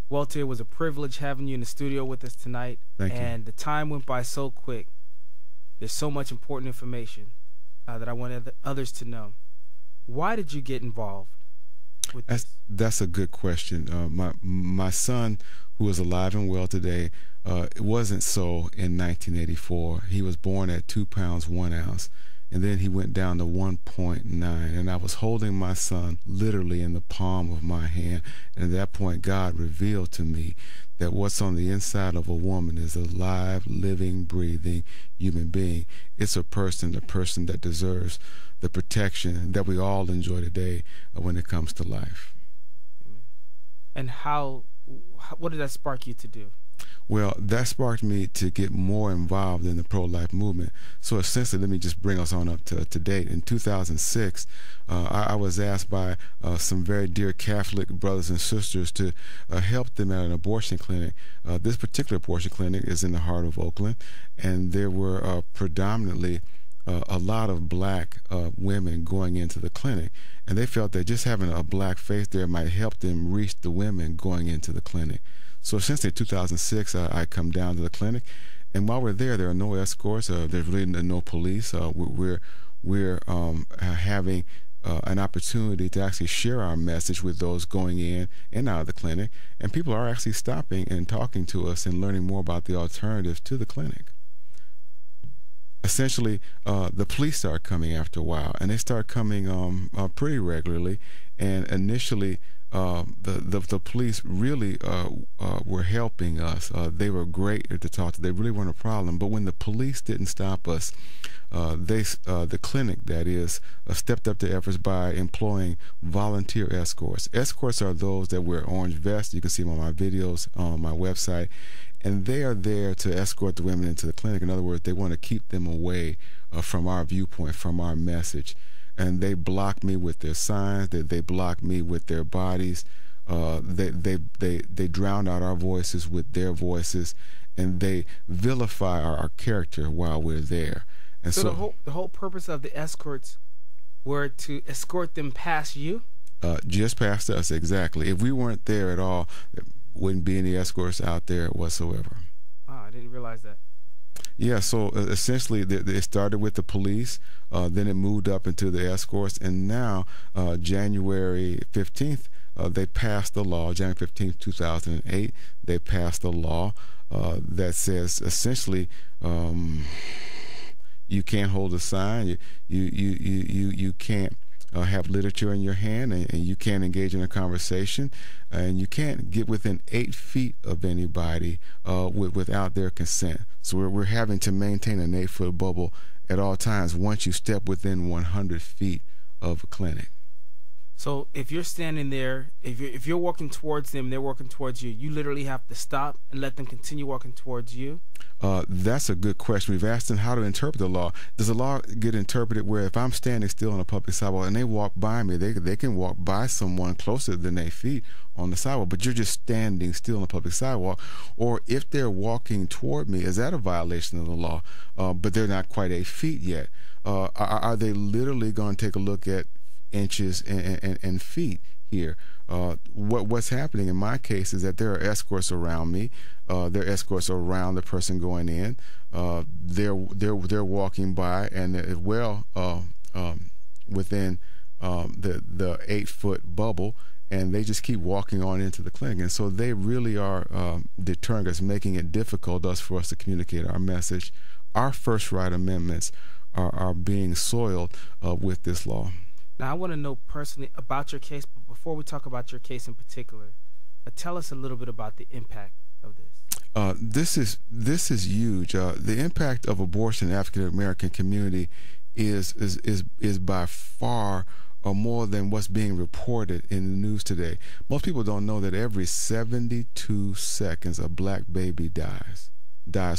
Walter, it was a privilege having you in the studio with us tonight. Thank you. And the time went by so quick. There's so much important information that I want others to know. Why did you get involved with this? That's a good question. My son, who is alive and well today, it wasn't so in 1984. He was born at 2 pounds 1 ounce, and then he went down to 1.9. And I was holding my son literally in the palm of my hand. And at that point, God revealed to me that what's on the inside of a woman is a live, living, breathing human being. It's a person that deserves the protection that we all enjoy today when it comes to life. And what did that spark you to do? Well, that sparked me to get more involved in the pro-life movement. So essentially, let me just bring us on up to date. In 2006, I was asked by some very dear Catholic brothers and sisters to help them at an abortion clinic. This particular abortion clinic is in the heart of Oakland, and there were predominantly a lot of black women going into the clinic, and they felt that just having a black face there might help them reach the women going into the clinic. So since 2006, I come down to the clinic, and while we're there are no escorts. There's really no police. We're having an opportunity to actually share our message with those going in and out of the clinic, and people are actually stopping and talking to us and learning more about the alternatives to the clinic. Essentially, the police start coming after a while, and they start coming pretty regularly. And initially, the police really were helping us. They were great to talk to. They really weren't a problem. But when the police didn't stop us, the clinic, that is, stepped up their efforts by employing volunteer escorts. Escorts are those that wear orange vests. You can see them on my videos on my website. And they are there to escort the women into the clinic. In other words, they want to keep them away from our viewpoint, from our message. And they block me with their signs. They block me with their bodies. They drown out our voices with their voices, and they vilify our character while we're there. And so the whole purpose of the escorts were to escort them past you? Just past us, exactly. If we weren't there at all, there wouldn't be any escorts out there whatsoever. Wow, I didn't realize that. Yeah, so essentially it started with the police, then it moved up into the escorts, and now January 15th, they passed the law. January 15th, 2008, they passed a law that says essentially you can't hold a sign, you can't have literature in your hand, and you can't engage in a conversation, and you can't get within 8 feet of anybody without their consent. So we're having to maintain an 8-foot bubble at all times once you step within 100 feet of a clinic. So if you're standing there, if you're walking towards them, they're walking towards you, you literally have to stop and let them continue walking towards you? That's a good question. We've asked them how to interpret the law. Does the law get interpreted where if I'm standing still on a public sidewalk and they walk by me, they can walk by someone closer than 8 feet on the sidewalk, but you're just standing still on a public sidewalk? Or if they're walking toward me, is that a violation of the law? But they're not quite 8 feet yet. Are they literally going to take a look at inches and feet here? What's happening in my case is that there are escorts around me. There are escorts around the person going in. They're walking by, and well within the 8-foot bubble, and they just keep walking on into the clinic. And so they really are deterring us, making it difficult for us to communicate our message. Our First Right Amendments are being soiled with this law. Now, I want to know personally about your case, but before we talk about your case in particular, tell us a little bit about the impact of this. This is huge. The impact of abortion in the African American community is by far more than what's being reported in the news today. Most people don't know that every 72 seconds a black baby dies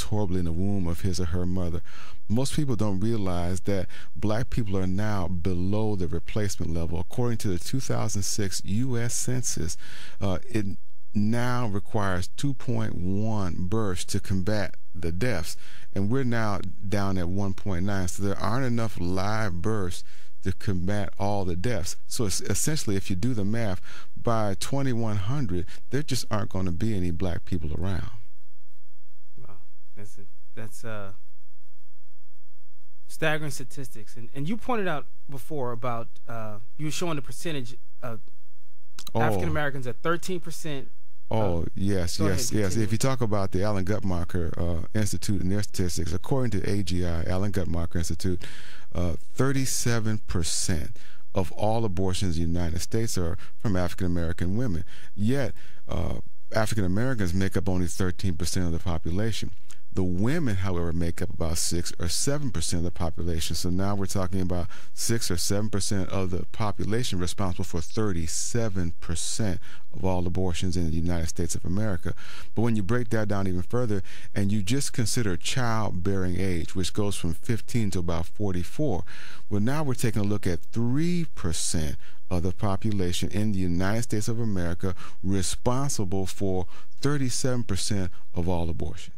horribly in the womb of his or her mother. Most people don't realize that black people are now below the replacement level. According to the 2006 U.S. Census, it now requires 2.1 births to combat the deaths, and we're now down at 1.9. So there aren't enough live births to combat all the deaths. So it's essentially, if you do the math, by 2100, there just aren't going to be any black people around. Wow, that's staggering statistics. And you pointed out before about you were showing the percentage of African Americans at 13%. Oh, yes. If you talk about the Alan Guttmacher Institute and their statistics, according to AGI, Alan Guttmacher Institute, 37% of all abortions in the United States are from African American women. Yet, African Americans make up only 13% of the population. The women, however, make up about 6 or 7% of the population. So now we're talking about 6 or 7% of the population responsible for 37% of all abortions in the United States of America. But when you break that down even further and you just consider childbearing age, which goes from 15 to about 44, well, now we're taking a look at 3% of the population in the United States of America responsible for 37% of all abortions.